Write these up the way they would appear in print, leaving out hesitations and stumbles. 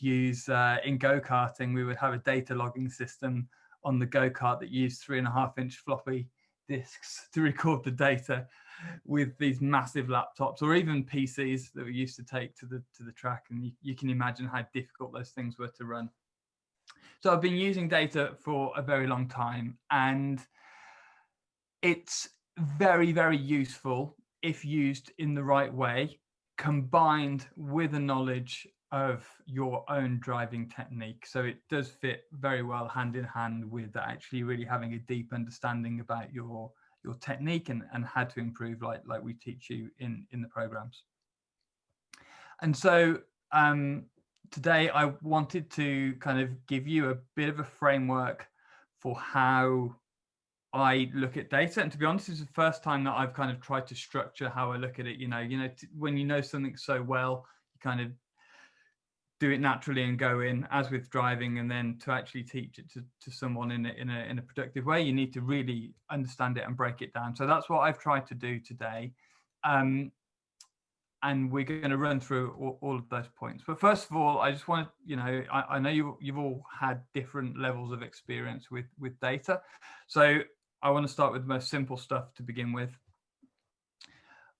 use in go-karting, we would have a data logging system on the go-kart that used 3.5-inch floppy disks to record the data with these massive laptops, or even PCs that we used to take to the track. And you can imagine how difficult those things were to run. So I've been using data for a very long time, and it's very, very useful if used in the right way, combined with a knowledge of your own driving technique. So it does fit very well hand in hand with actually really having a deep understanding about your technique and how to improve, like we teach you in the programs. And so today I wanted to kind of give you a bit of a framework for how I look at data. And to be honest, it's the first time that I've kind of tried to structure how I look at it. When you know something so well, you kind of do it naturally and go in, as with driving. And then to actually teach it to someone in a productive way, you need to really understand it and break it down. So that's what I've tried to do today. And we're going to run through all of those points. But first of all, I just want to, I know you've all had different levels of experience with data. So I want to start with the most simple stuff to begin with.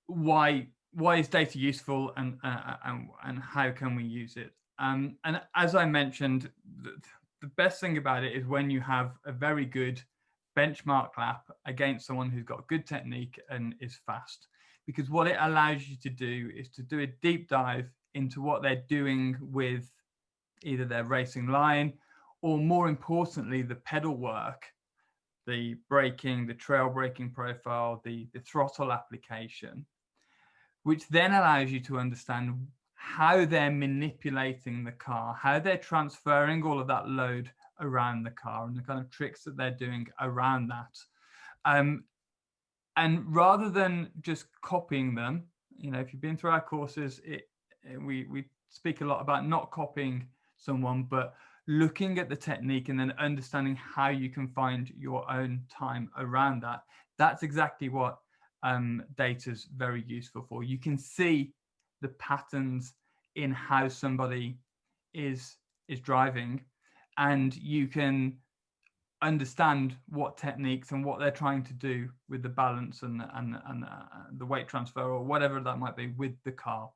Why is data useful, and how can we use it? And as I mentioned, the best thing about it is when you have a very good benchmark lap against someone who's got good technique and is fast. Because what it allows you to do is to do a deep dive into what they're doing with either their racing line, or more importantly, the pedal work, the braking, the trail braking profile, the throttle application, which then allows you to understand how they're manipulating the car, how they're transferring all of that load around the car, and the kind of tricks that they're doing around that. And rather than just copying them, if you've been through our courses, we speak a lot about not copying someone, but looking at the technique and then understanding how you can find your own time around that. That's exactly what data is very useful for. You can see the patterns in how somebody is driving, and you can understand what techniques and what they're trying to do with the balance and the weight transfer, or whatever that might be, with the car.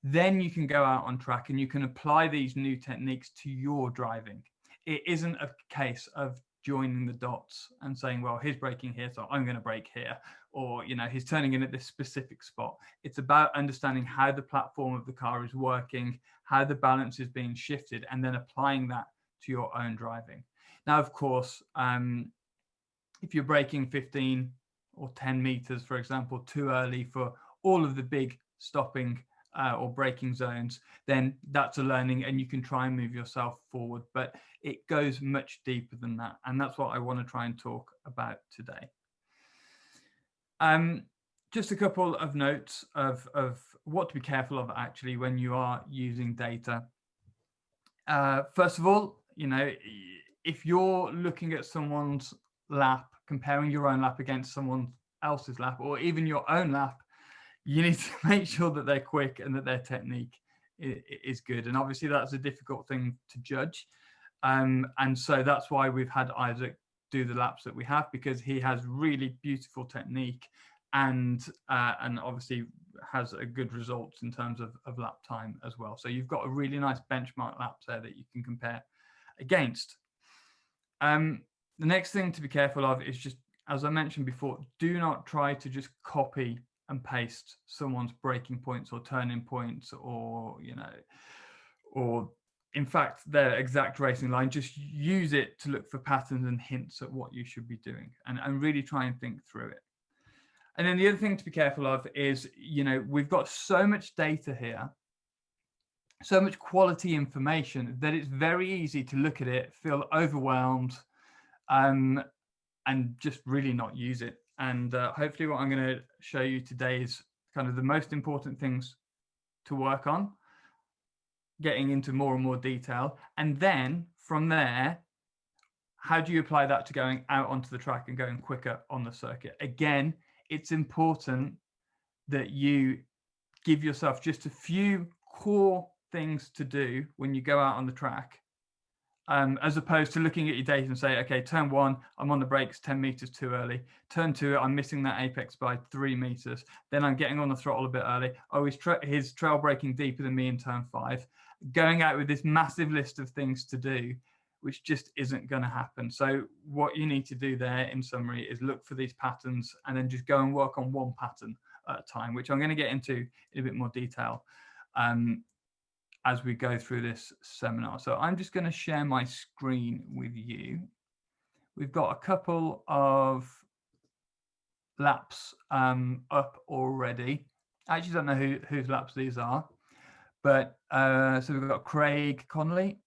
Then you can go out on track and you can apply these new techniques to your driving. It isn't a case of joining the dots and saying, well, he's braking here, so I'm going to brake here, or he's turning in at this specific spot. It's about understanding how the platform of the car is working, how the balance is being shifted, and then applying that to your own driving. Now, of course, if you're braking 15 or 10 meters, for example, too early for all of the big stopping or braking zones, then that's a learning, and you can try and move yourself forward. But it goes much deeper than that, and that's what I want to try and talk about today. Just a couple of notes of what to be careful of actually when you are using data. First of all, if you're looking at someone's lap, comparing your own lap against someone else's lap, or even your own lap, you need to make sure that they're quick and that their technique is good. And obviously that's a difficult thing to judge. And so that's why we've had Isaac do the laps that we have, because he has really beautiful technique and obviously has a good results in terms of lap time as well. So you've got a really nice benchmark laps there that you can compare against. The next thing to be careful of is just, as I mentioned before, do not try to just copy and paste someone's braking points or turning points, or or in fact their exact racing line. Just use it to look for patterns and hints at what you should be doing, and really try and think through it. And then the other thing to be careful of is, we've got so much data here, so much quality information, that it's very easy to look at it, feel overwhelmed, and just really not use it. And hopefully what I'm going to show you today is kind of the most important things to work on, getting into more and more detail. And then from there, how do you apply that to going out onto the track and going quicker on the circuit? Again, it's important that you give yourself just a few core things to do when you go out on the track, as opposed to looking at your data and say, okay, turn 1, I'm on the brakes 10 meters too early. Turn 2, I'm missing that apex by 3 meters. Then I'm getting on the throttle a bit early. Oh, he's trail braking deeper than me in turn 5. Going out with this massive list of things to do, which just isn't going to happen. So what you need to do there, in summary, is look for these patterns and then just go and work on one pattern at a time, which I'm going to get into in a bit more detail as we go through this seminar. So I'm just going to share my screen with you. We've got a couple of laps up already. I actually don't know whose laps these are, but so we've got Craig Connolly.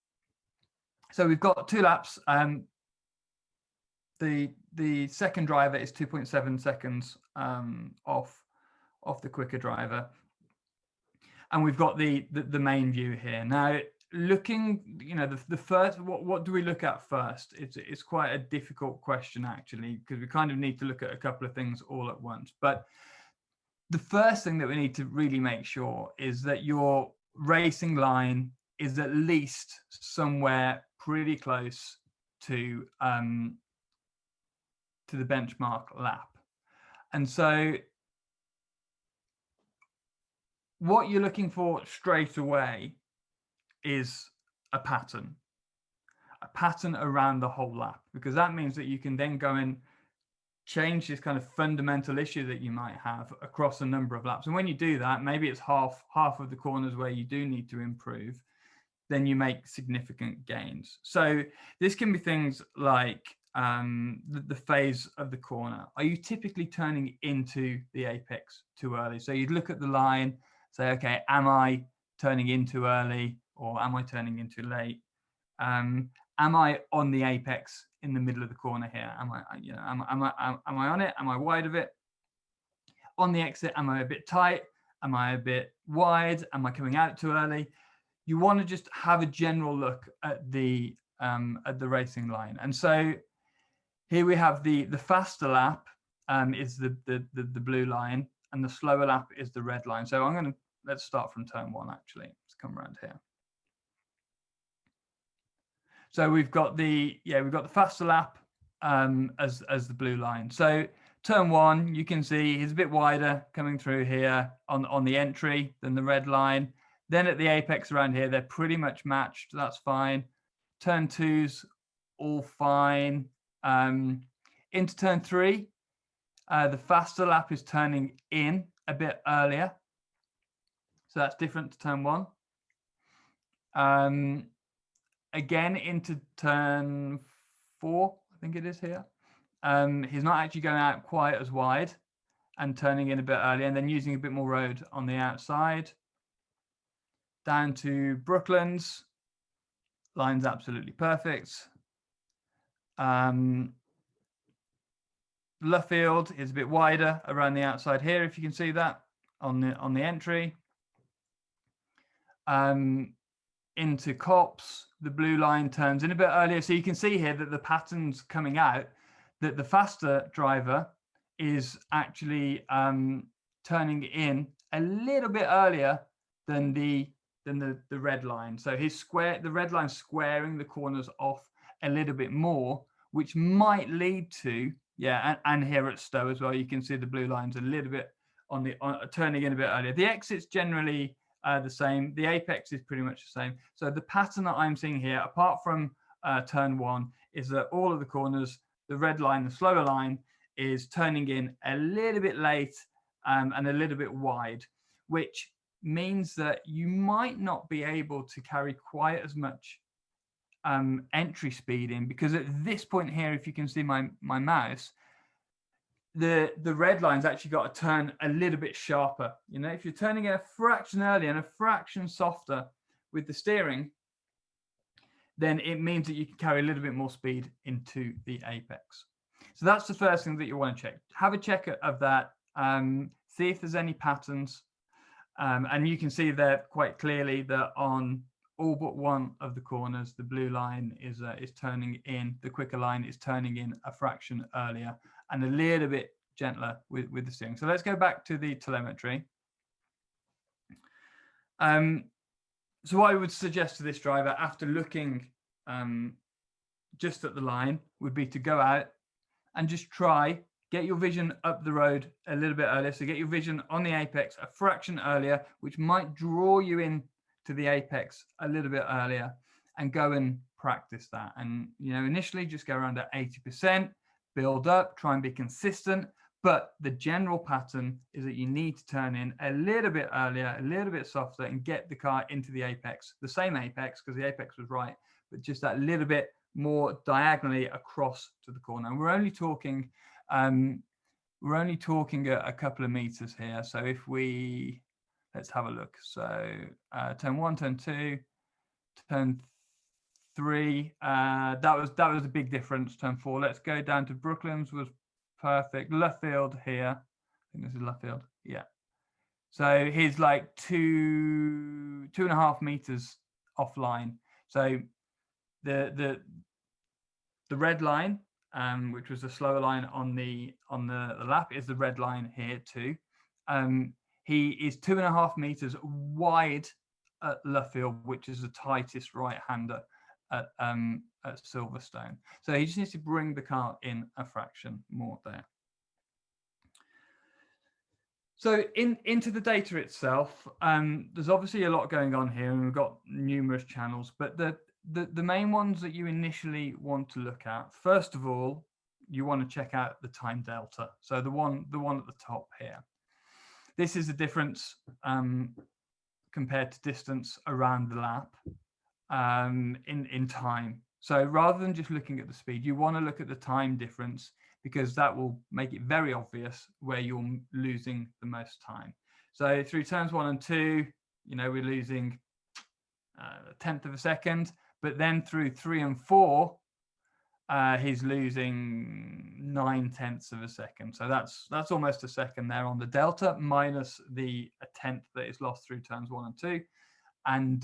So we've got 2 laps. The second driver is 2.7 seconds off the quicker driver. And we've got the main view here. Now, looking, the first, what do we look at first? It's quite a difficult question, actually, because we kind of need to look at a couple of things all at once. But the first thing that we need to really make sure is that your racing line is at least somewhere pretty close to the benchmark lap. And so what you're looking for straight away is a pattern around the whole lap, because that means that you can then go and change this kind of fundamental issue that you might have across a number of laps. And when you do that, maybe it's half of the corners where you do need to improve, then you make significant gains. So this can be things like the phase of the corner. Are you typically turning into the apex too early? So you'd look at the line, say, okay, am I turning in too early or am I turning in too late? Am I on the apex in the middle of the corner here? Am I on it? Am I wide of it? On the exit, am I a bit tight? Am I a bit wide? Am I coming out too early? You want to just have a general look at the racing line. And so here we have the faster lap is the blue line, and the slower lap is the red line. So let's start from turn 1, actually. Let's come around here. So we've got the faster lap as the blue line. So turn 1, you can see is a bit wider coming through here on the entry than the red line. Then at the apex around here, they're pretty much matched. That's fine. Turn 2's all fine. Into turn 3, the faster lap is turning in a bit earlier. So that's different to turn 1. Again, into turn 4, I think it is here. He's not actually going out quite as wide and turning in a bit earlier, and then using a bit more road on the outside. Down to Brooklands, line's absolutely perfect. Luffield is a bit wider around the outside here, if you can see that on the entry. Into Copse, the blue line turns in a bit earlier. So you can see here that the pattern's coming out, that the faster driver is actually turning in a little bit earlier than the red line. So the red line squaring the corners off a little bit more, which might lead to, and here at Stowe as well, you can see the blue line's a little bit turning in a bit earlier. The exit's generally the same. The apex is pretty much the same. So the pattern that I'm seeing here, apart from turn 1, is that all of the corners, the red line, the slower line, is turning in a little bit late and a little bit wide, which means that you might not be able to carry quite as much entry speed in, because at this point here, if you can see my mouse, the red line's actually got to turn a little bit sharper. If you're turning a fraction earlier and a fraction softer with the steering, then it means that you can carry a little bit more speed into the apex. So that's the first thing that you want to check. Have a check of that, see if there's any patterns. And you can see there quite clearly that on all but one of the corners, the blue line is turning in, the quicker line is turning in a fraction earlier and a little bit gentler with the steering. So let's go back to the telemetry. So what I would suggest to this driver after looking just at the line would be to go out and just try, get your vision up the road a little bit earlier. So get your vision on the apex a fraction earlier, which might draw you in to the apex a little bit earlier, and go and practice that. And, you know, initially just go around at 80%, build up, try and be consistent. But the general pattern is that you need to turn in a little bit earlier, a little bit softer, and get the car into the apex, the same apex, because the apex was right, but just that little bit more diagonally across to the corner. And we're only talking a couple of meters here. So if we, let's have a look. So turn 1, turn 2, turn 3. That was a big difference. Turn 4. Let's go down to Brooklands was perfect. Luffield here. I think this is Luffield. Yeah. So he's like 2.5 meters offline. So the red line, which was the slower line on the lap, is the red line here too. He is 2.5 meters wide at Luffield, which is the tightest right-hander at Silverstone. So he just needs to bring the car in a fraction more there. So into the data itself, there's obviously a lot going on here, and we've got numerous channels, but the main ones that you initially want to look at, first of all, you want to check out the time delta. So the one at the top here. This is the difference compared to distance around the lap in time. So rather than just looking at the speed, you want to look at the time difference, because that will make it very obvious where you're losing the most time. So through turns 1 and 2, you know, we're losing a tenth of a second, but then through 3 and 4, he's losing 9/10 of a second. So that's almost a second there on the delta, minus a tenth that is lost through turns 1 and 2, and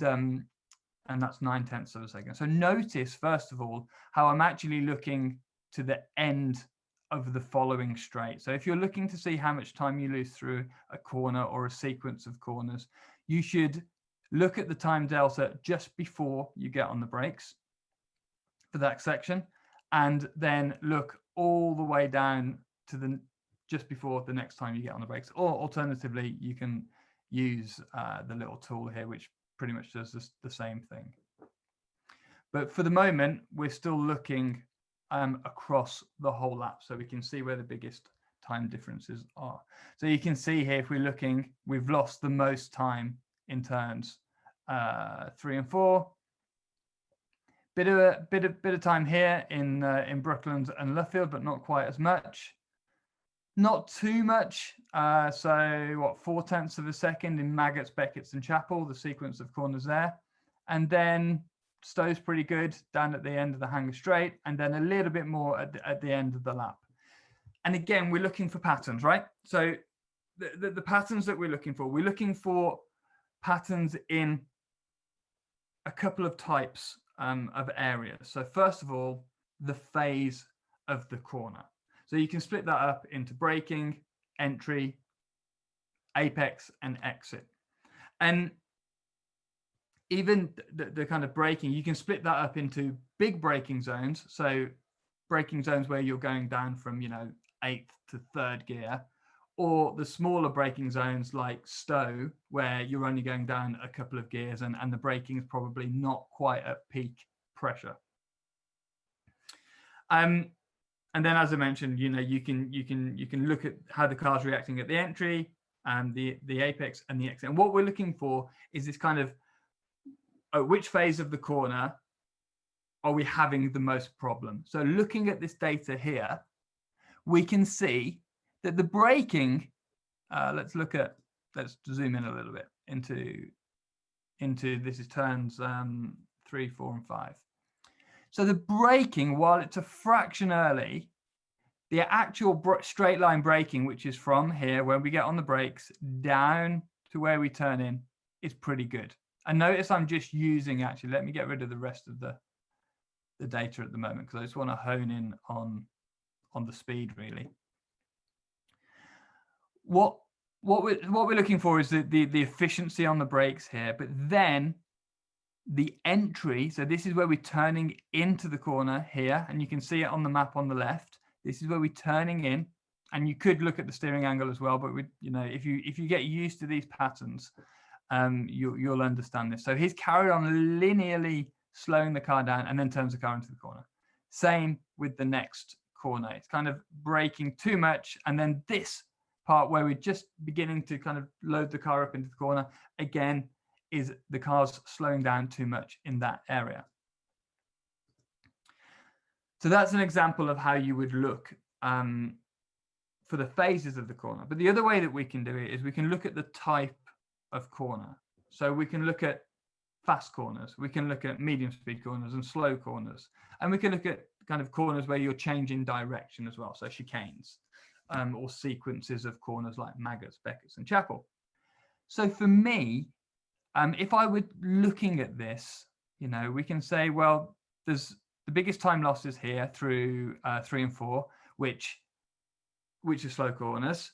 that's 9/10 of a second. So notice first of all how I'm actually looking to the end of the following straight. So if you're looking to see how much time you lose through a corner or a sequence of corners, you should look at the time delta just before you get on the brakes for that section, and then look all the way down to just before the next time you get on the brakes. Or alternatively, you can use the little tool here, which pretty much does the same thing. But for the moment, we're still looking across the whole lap, so we can see where the biggest time differences are. So you can see here, if we're looking, we've lost the most time in turns 3 and 4. Bit of time here in Brooklands and Luffield, but not quite as much. Not too much. So what, 4/10 of a second in Maggots, Beckett's, and Chapel, the sequence of corners there, and then Stowe's pretty good down at the end of the Hanger Straight, and then a little bit more at the end of the lap. And again, we're looking for patterns, right? So the patterns that we're looking for patterns in a couple of types of areas. So first of all, the phase of the corner. So you can split that up into braking, entry, apex, and exit. And even the kind of braking, you can split that up into big braking zones. So braking zones where you're going down from, 8th to 3rd gear, or the smaller braking zones like Stowe, where you're only going down a couple of gears and the braking is probably not quite at peak pressure. And then, as I mentioned, you can look at how the car's reacting at the entry and the apex and the exit. And what we're looking for is this kind of which phase of the corner are we having the most problem? So looking at this data here, we can see that the braking, let's zoom in a little bit into this is turns 3, 4, and 5. So the braking, while it's a fraction early, the actual straight line braking, which is from here when we get on the brakes down to where we turn in, is pretty good. And notice I'm just using, actually, let me get rid of the rest of the data at the moment, because I just want to hone in on the speed, really. What we're looking for is the efficiency on the brakes here, but then the entry, so this is where we're turning into the corner here, and you can see it on the map on the left. This is where we're turning in, and you could look at the steering angle as well, but if you get used to these patterns, you'll understand this. So he's carried on linearly slowing the car down and then turns the car into the corner. Same with the next corner. It's kind of braking too much, and then this part where we're just beginning to kind of load the car up into the corner, again, is the car's slowing down too much in that area. So that's an example of how you would look for the phases of the corner. But the other way that we can do it is we can look at the type of corner. So we can look at fast corners, we can look at medium speed corners and slow corners, and we can look at kind of corners where you're changing direction as well, so chicanes, or sequences of corners like Maggots, Beckett's and Chapel. So for me, if I were looking at this, we can say, well, there's the biggest time losses here through 3 and 4, which are slow corners.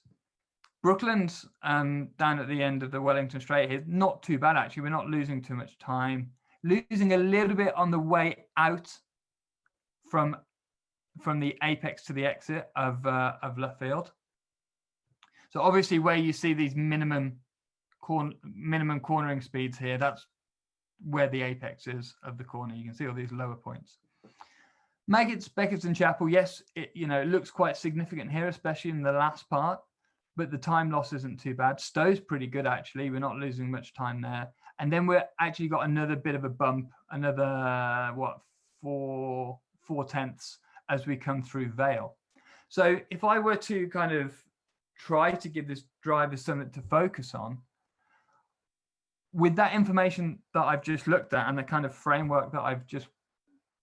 Brooklands down at the end of the Wellington Straight here, not too bad actually. We're not losing too much time. Losing a little bit on the way out from the apex to the exit of Luffield. So obviously where you see these minimum cornering speeds here, that's where the apex is of the corner. You can see all these lower points. Maggots, Beckett's and Chapel, yes, it looks quite significant here, especially in the last part, but the time loss isn't too bad. Stow's pretty good actually. We're not losing much time there. And then we're actually got another bit of a bump, another 4/10 as we come through Vale. So if I were to kind of try to give this driver something to focus on, with that information that I've just looked at and the kind of framework that I've just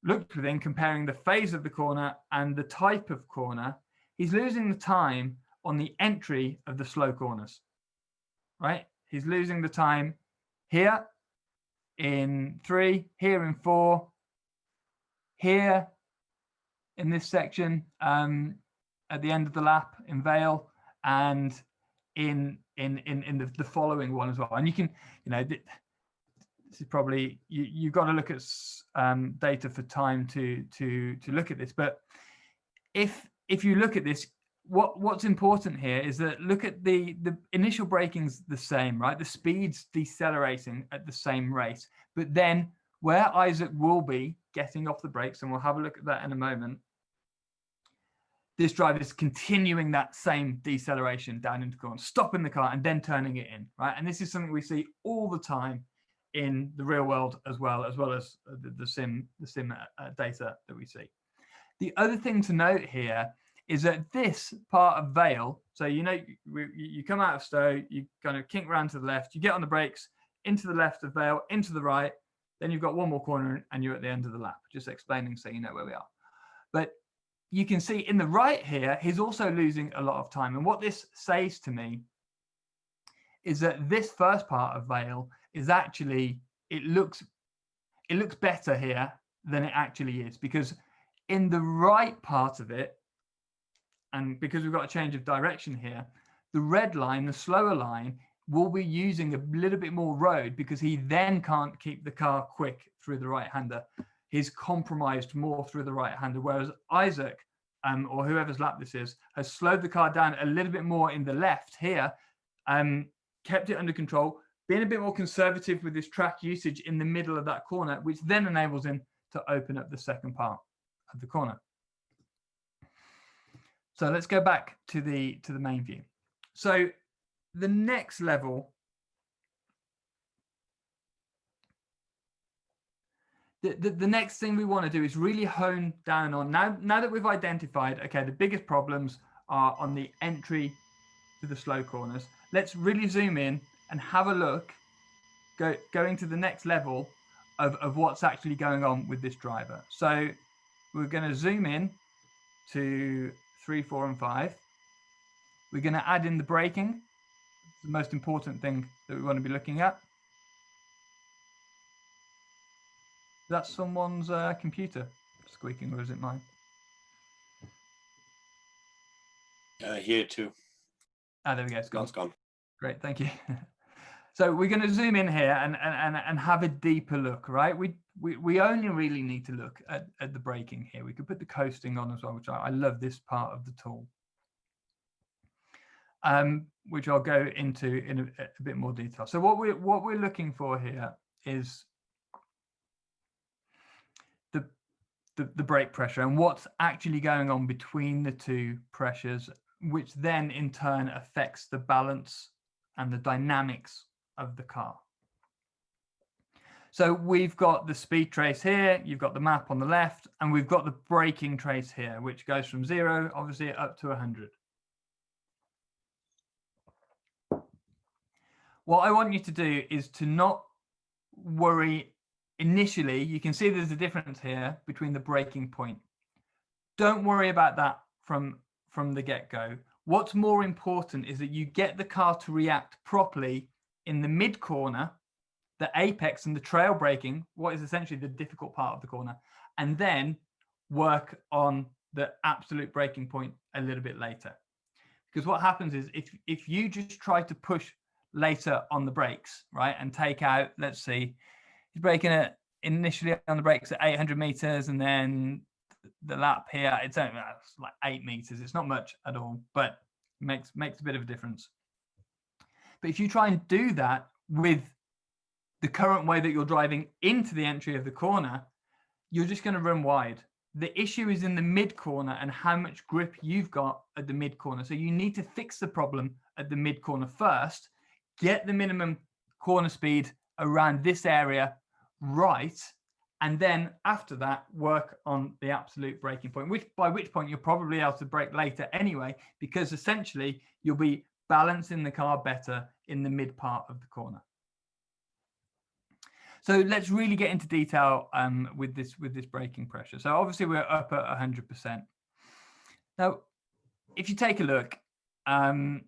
looked within, comparing the phase of the corner and the type of corner, he's losing the time on the entry of the slow corners, right? He's losing the time here in 3, here in 4, here in this section at the end of the lap in Vale, and in the following one as well. And you can, this is probably, you've got to look at data for time to look at this. But if you look at this, what's important here is that look at the initial braking's the same, right? The speed's decelerating at the same rate, but then where Isaac will be getting off the brakes, and we'll have a look at that in a moment, this driver is continuing that same deceleration down into the corner, stopping the car and then turning it in, right? And this is something we see all the time in the real world as well as the sim data that we see. The other thing to note here is that this part of Vale, so you come out of Stowe, you kind of kink round to the left, you get on the brakes, into the left of Vale, into the right, then you've got one more corner and you're at the end of the lap, just explaining so you know where we are. But you can see in the right here, he's also losing a lot of time. And what this says to me is that this first part of Vale is actually, it looks better here than it actually is, because in the right part of it, and because we've got a change of direction here, the red line, the slower line, will be using a little bit more road because he then can't keep the car quick through the right-hander. He's compromised more through the right-hander, whereas Isaac, or whoever's lap this is, has slowed the car down a little bit more in the left here, kept it under control, being a bit more conservative with his track usage in the middle of that corner, which then enables him to open up the second part of the corner. So let's go back to the main view. So the next level, the next thing we want to do is really hone down on, now that we've identified, okay, the biggest problems are on the entry to the slow corners. Let's really zoom in and have a look, going to the next level of what's actually going on with this driver. So we're going to zoom in to 3, 4, and 5. We're going to add in the braking. It's the most important thing that we want to be looking at. That's someone's computer squeaking, or is it mine? Here too. Ah, there we go. It's gone. It's gone. Great, thank you. So we're going to zoom in here and have a deeper look, right? We only really need to look at the braking here. We could put the coasting on as well, which I love this part of the tool, which I'll go into in a bit more detail. So what we're looking for here is the brake pressure and what's actually going on between the two pressures, which then in turn affects the balance and the dynamics of the car. So we've got the speed trace here, you've got the map on the left, and we've got the braking trace here, which goes from 0, obviously, up to 100. What I want you to do is to not worry initially. You can see there's a difference here between the braking point. Don't worry about that from the get-go. What's more important is that you get the car to react properly in the mid-corner, the apex and the trail braking, what is essentially the difficult part of the corner, and then work on the absolute braking point a little bit later. Because what happens is if you just try to push later on the brakes, right, and take out, let's see, he's braking it initially on the brakes at 800 meters, and then the lap here, it's like 8 meters. It's not much at all, but makes a bit of a difference. But if you try and do that with the current way that you're driving into the entry of the corner, you're just going to run wide. The issue is in the mid corner and how much grip you've got at the mid corner. So you need to fix the problem at the mid corner first, get the minimum corner speed around this area right, and then after that work on the absolute braking point, by which point you'll probably be able to brake later anyway, because essentially you'll be balancing the car better in the mid part of the corner. So let's really get into detail with this braking pressure. So obviously we're up at 100%. Now, if you take a look, the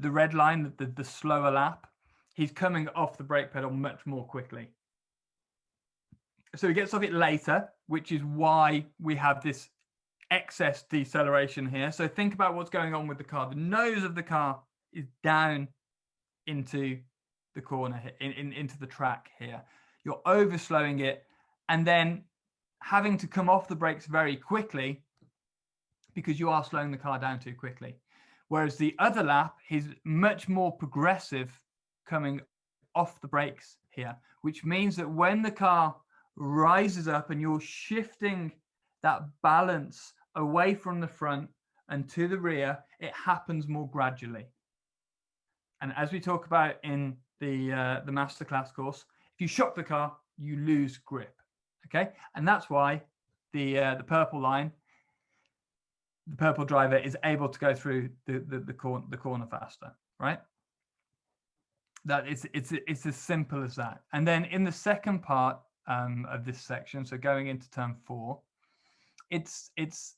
red line, the slower lap, he's coming off the brake pedal much more quickly. So he gets off it later, which is why we have this excess deceleration here. So think about what's going on with the car. The nose of the car is down into the corner, into the track here. You're overslowing it and then having to come off the brakes very quickly because you are slowing the car down too quickly. Whereas the other lap is much more progressive coming off the brakes here, which means that when the car rises up and you're shifting that balance away from the front and to the rear, it happens more gradually. And as we talk about in the masterclass course, if you shock the car, you lose grip. Okay, and that's why the purple line, the purple driver, is able to go through the corner faster, right? That it's as simple as that. And then in the second part of this section, so going into turn 4, it's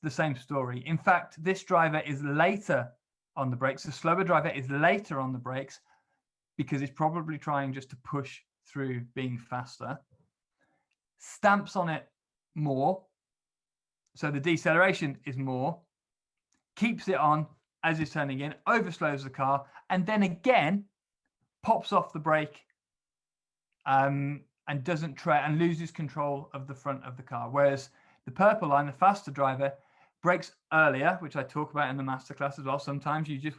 the same story. In fact, this driver is later on the brakes. The slower driver is later on the brakes because he's probably trying just to push through being faster. Stamps on it more, so the deceleration is more, keeps it on as he's turning in, overslows the car, and then again pops off the brake and doesn't try and loses control of the front of the car. Whereas the purple line, the faster driver, brakes earlier, which I talk about in the masterclass as well. Sometimes you just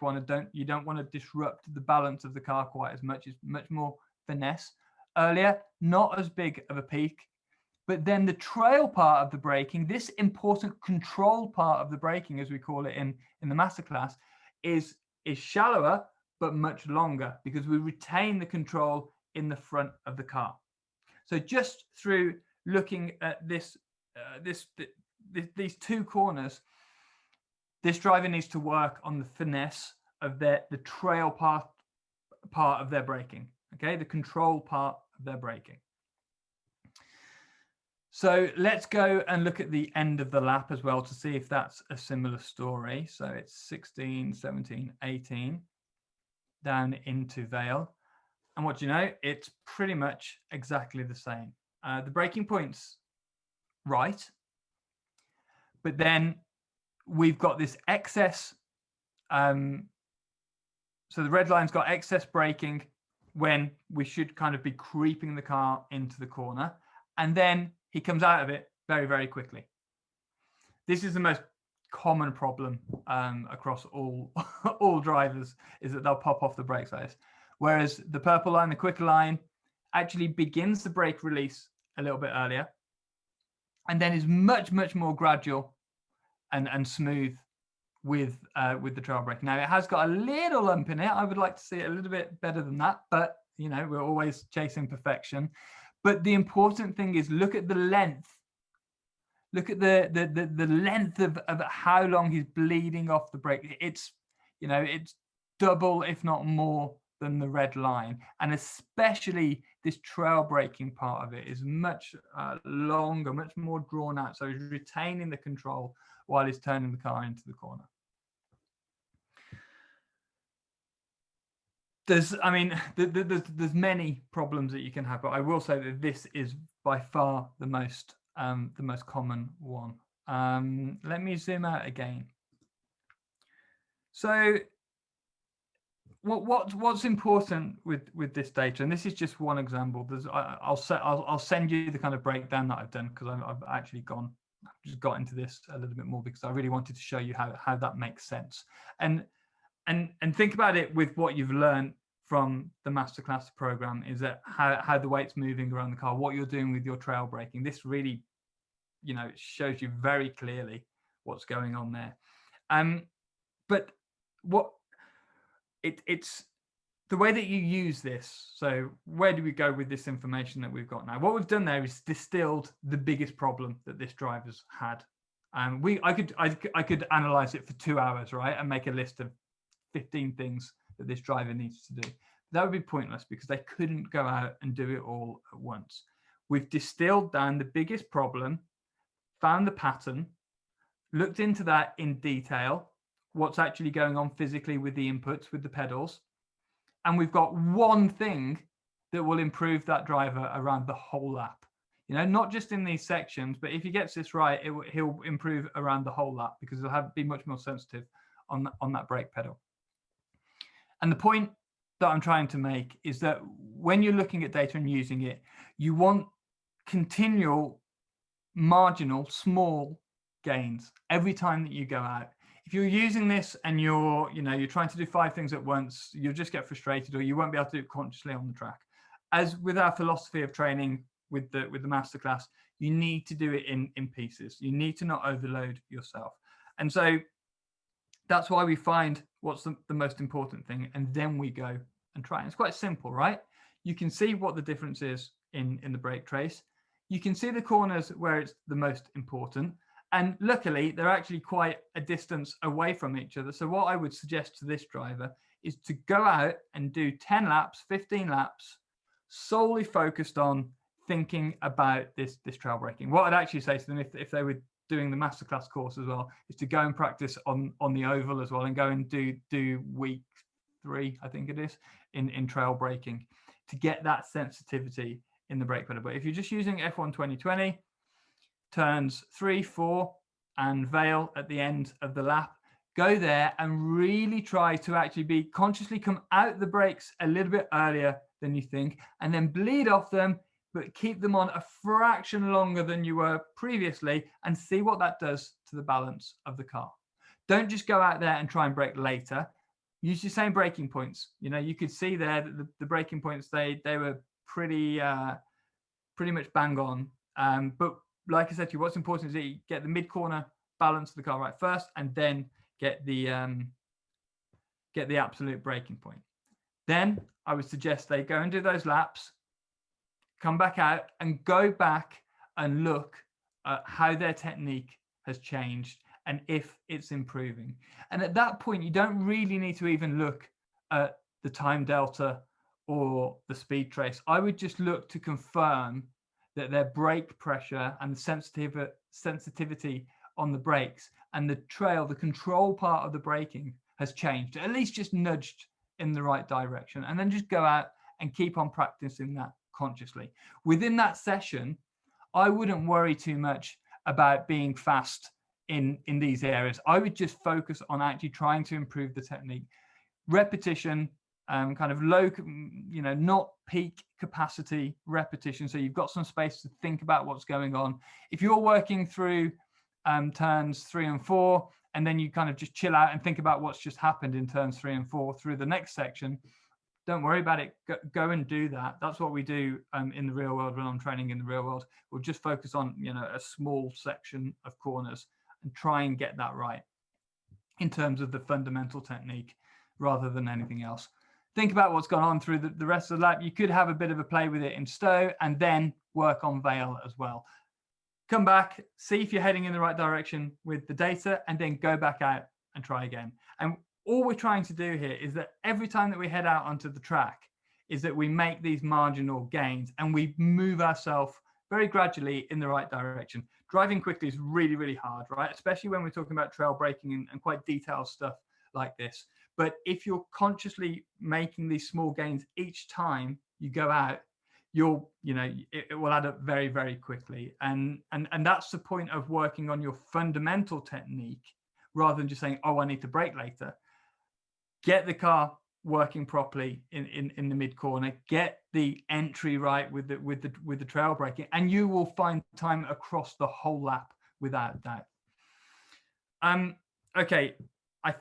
you don't want to disrupt the balance of the car quite as much. It's much more finesse. Earlier, not as big of a peak, but then the trail part of the braking, this important control part of the braking, as we call it in the masterclass, is shallower but much longer because we retain the control in the front of the car. So just through looking at these two corners, this driver needs to work on the finesse of the trail part of their braking, okay, the control part of their braking. So let's go and look at the end of the lap as well to see if that's a similar story. So it's 16, 17, 18 down into Vale. And what do you know? It's pretty much exactly the same. The braking point's right, but then we've got this excess So the red line's got excess braking when we should kind of be creeping the car into the corner. And then he comes out of it very, very quickly. This is the most common problem across all drivers, is that they'll pop off the brakes like this. Whereas the purple line, the quicker line, actually begins the brake release a little bit earlier, and then is much, much more gradual and smooth with the trail braking. Now, it has got a little lump in it. I would like to see it a little bit better than that, but you know, we're always chasing perfection. But the important thing is, look at the length. Look at the length of how long he's bleeding off the brake. It's, you know, it's double, if not more, than the red line. And especially this trail braking part of it is much longer, much more drawn out. So he's retaining the control while he's turning the car into the corner. There's many problems that you can have, but I will say that this is by far the most common one. Let me zoom out again. So what's important with this data, and this is just one example. I'll send you the kind of breakdown that I've done, because I've actually just got into this a little bit more because I really wanted to show you how that makes sense. And think about it with what you've learned from the masterclass program, is that how the weight's moving around the car, what you're doing with your trail braking. This really, you know, shows you very clearly what's going on there. But it's the way that you use this. So where do we go with this information that we've got now? What we've done there is distilled the biggest problem that this driver's had. I could analyze it for 2 hours, right, and make a list of 15 things that this driver needs to do. That would be pointless, because they couldn't go out and do it all at once. We've distilled down the biggest problem, found the pattern, looked into that in detail, what's actually going on physically with the inputs, with the pedals, and we've got one thing that will improve that driver around the whole lap. You know, not just in these sections, but if he gets this right, he'll improve around the whole lap, because he'll be much more sensitive on that brake pedal. And the point that I'm trying to make is that when you're looking at data and using it, you want continual, marginal, small gains every time that you go out. If you're using this and you're trying to do 5 things at once, you'll just get frustrated, or you won't be able to do it consciously on the track. As with our philosophy of training with the masterclass, you need to do it in pieces. You need to not overload yourself. And so that's why we find what's the most important thing, and then we go and try. And it's quite simple, right? You can see what the difference is in the brake trace. You can see the corners where it's the most important. And luckily, they're actually quite a distance away from each other. So what I would suggest to this driver is to go out and do 10 laps, 15 laps, solely focused on thinking about this trail braking. What I'd actually say to them, if they were doing the masterclass course as well, is to go and practice on the oval as well, and go and do week 3, I think it is, in trail braking, to get that sensitivity in the brake pedal. But if you're just using F1 2020, turns 3, 4, and Vale at the end of the lap, go there and really try to actually consciously come out the brakes a little bit earlier than you think, and then bleed off them, but keep them on a fraction longer than you were previously, and see what that does to the balance of the car. Don't just go out there and try and brake later. Use your same braking points. You know, you could see there that the braking points, they were pretty much bang on. But like I said to you, what's important is that you get the mid-corner balance of the car right first, and then get the absolute braking point. Then I would suggest they go and do those laps, come back out and go back and look at how their technique has changed and if it's improving. And at that point, you don't really need to even look at the time delta or the speed trace. I would just look to confirm that their brake pressure and the sensitivity on the brakes and the control part of the braking has changed, at least just nudged in the right direction. And then just go out and keep on practicing that consciously. Within that session, I wouldn't worry too much about being fast in these areas. I would just focus on actually trying to improve the technique. repetition, kind of low, not peak capacity repetition. So you've got some space to think about what's going on. If you're working through turns 3 and 4, and then you kind of just chill out and think about what's just happened in turns 3 and 4 through the next section, don't worry about it. Go and do that. That's what we do in the real world when I'm training in the real world. We'll just focus on, a small section of corners and try and get that right in terms of the fundamental technique rather than anything else. Think about what's gone on through the rest of the lap. You could have a bit of a play with it in stow and then work on veil as well. Come back, see if you're heading in the right direction with the data, and then go back out and try again. And all we're trying to do here is that every time that we head out onto the track is that we make these marginal gains and we move ourselves very gradually in the right direction. Driving quickly is really, really hard, right? Especially when we're talking about trail braking and quite detailed stuff like this. But if you're consciously making these small gains each time you go out, it will add up very, very quickly. And that's the point of working on your fundamental technique rather than just saying, oh, I need to brake later. Get the car working properly in the mid corner, get the entry right with the trail braking, and you will find time across the whole lap without doubt. Okay, I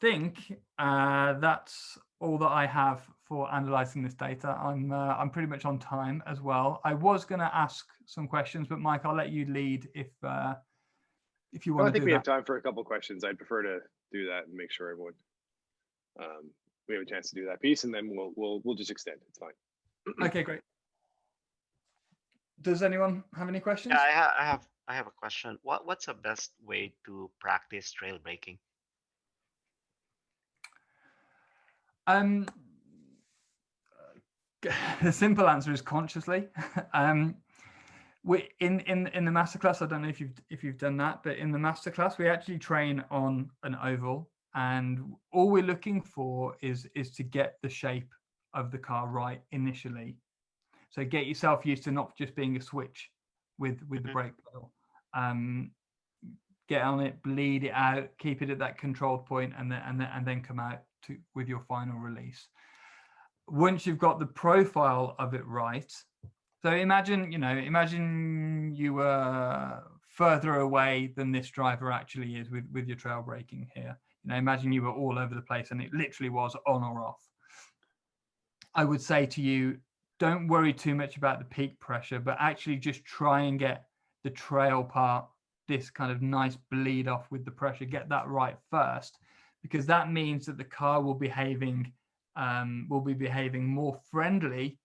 think that's all that I have for analyzing this data. I'm pretty much on time as well. I was going to ask some questions, but Mike, I'll let you lead if you want to do that. I think we have time for a couple of questions. I'd prefer to do that and make sure everyone we have a chance to do that piece, and then we'll just extend. It's fine. Okay, great. Does anyone have any questions? Yeah, I have a question. What's the best way to practice trail braking? The simple answer is consciously. We in the masterclass, I don't know if you've done that, but in the masterclass we actually train on an oval, and all we're looking for is to get the shape of the car right initially. So get yourself used to not just being a switch with the brake pedal. Get on it, bleed it out, keep it at that controlled point, and then come out with your final release. Once you've got the profile of it right, so imagine you were further away than this driver actually is with your trail braking here. Imagine you were all over the place and it literally was on or off. I would say to you, don't worry too much about the peak pressure, but actually just try and get the trail part, this kind of nice bleed off with the pressure, get that right first, because that means that the car will be behaving more friendly,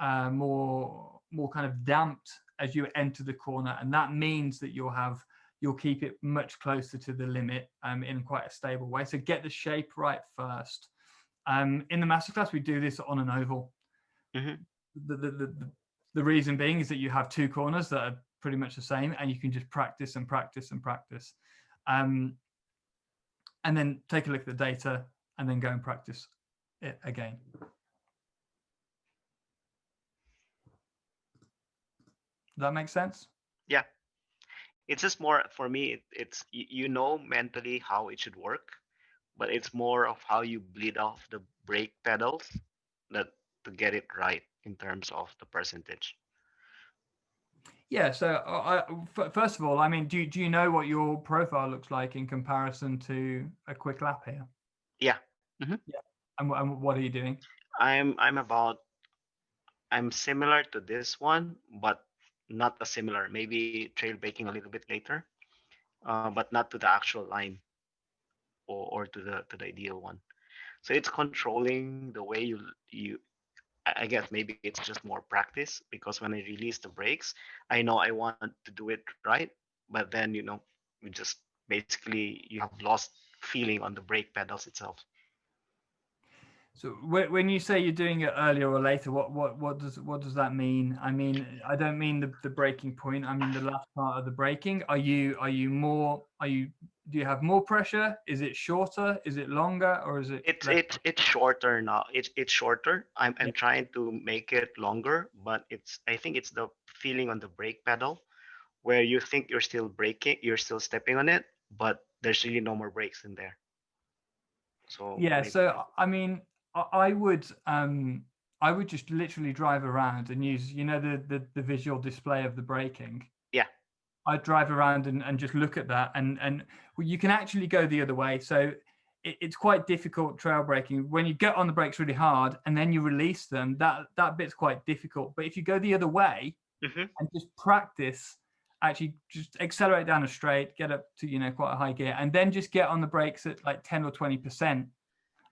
more kind of damped as you enter the corner, and that means that you'll keep it much closer to the limit in quite a stable way. So get the shape right first. In the masterclass, we do this on an oval. Mm-hmm. The reason being is that you have two corners that are pretty much the same, and you can just practice and practice and practice, and then take a look at the data and then go and practice it again. Does that make sense? Yeah. It's just more for me, it's mentally how it should work, but it's more of how you bleed off the brake pedals to get it right in terms of the percentage. Yeah, so first of all, I mean, do you know what your profile looks like in comparison to a quick lap here? Yeah. Mm-hmm. Yeah. And what are you doing? I'm similar to this one, but not as similar. Maybe trail braking a little bit later, but not to the actual line or to the ideal one. So it's controlling the way you. I guess maybe it's just more practice, because when I release the brakes, I know I want to do it right, but then you just basically you have lost feeling on the brake pedals itself. So when you say you're doing it earlier or later, what does that mean? I mean, I don't mean the braking point. I mean the last part of the braking. Do you have more pressure? Is it shorter? Is it longer? Or is it? It's shorter now. It's shorter. I'm trying to make it longer, but I think it's the feeling on the brake pedal, where you think you're still braking, you're still stepping on it, but there's really no more brakes in there. So Yeah, maybe, so I mean, I would just literally drive around and use, you know, the visual display of the braking. yeah. I'd drive around and just look at that, and well, you can actually go the other way. So it's quite difficult trail braking when you get on the brakes really hard and then you release them. That bit's quite difficult. But if you go the other way and just practice, actually just accelerate down a straight, get up to, you know, quite a high gear, and then just get on the brakes at like 10 or 20%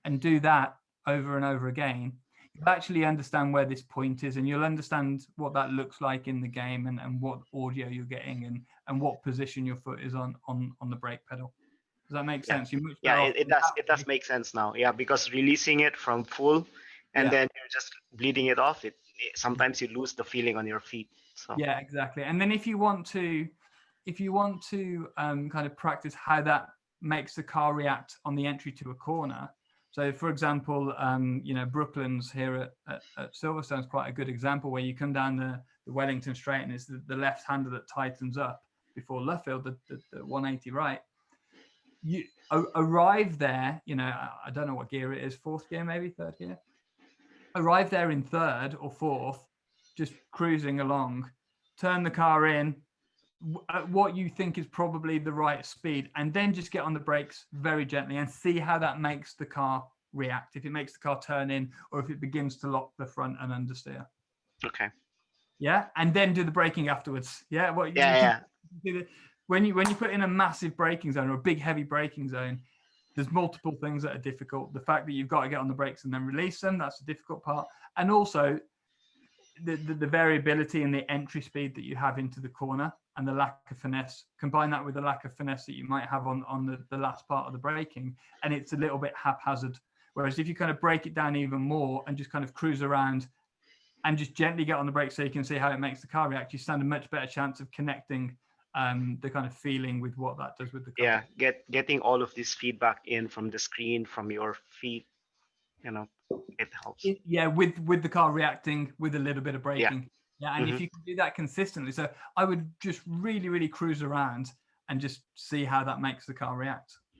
and do that over and over again, you'll actually understand where this point is, and you'll understand what that looks like in the game, and what audio you're getting, and what position your foot is on the brake pedal. Does that make sense? You're much better off it does make sense now. Yeah, because releasing it from full and then you're just bleeding it off, sometimes you lose the feeling on your feet. So yeah, exactly. And then if you want to kind of practice how that makes the car react on the entry to a corner. So, for example, you know, Brooklands here at Silverstone is quite a good example, where you come down the Wellington Straight and it's the left-hander that tightens up before Luffield, the 180 right. You arrive there, you know, I don't know what gear it is, fourth gear, maybe third gear. Arrive there in third or fourth, just cruising along, turn the car in at what you think is probably the right speed, and then just get on the brakes very gently and see how that makes the car react, if it makes the car turn in or if it begins to lock the front and understeer. okay. Yeah, and then do the braking afterwards. Yeah, what when you put in a massive braking zone or a big heavy braking zone, there's multiple things that are difficult. The fact that you've got to get on the brakes and then release them, that's the difficult part. And also the variability in the entry speed that you have into the corner and the lack of finesse. Combine that with the lack of finesse that you might have on the last part of the braking, and it's a little bit haphazard. Whereas if you kind of break it down even more and just kind of cruise around and just gently get on the brakes so you can see how it makes the car react, you stand a much better chance of connecting the kind of feeling with what that does with the car. Yeah, getting all of this feedback in from the screen, from your feet, you know, it helps. Yeah, with the car reacting with a little bit of braking. Yeah, and if you can do that consistently, so I would just really cruise around and just see how that makes the car react.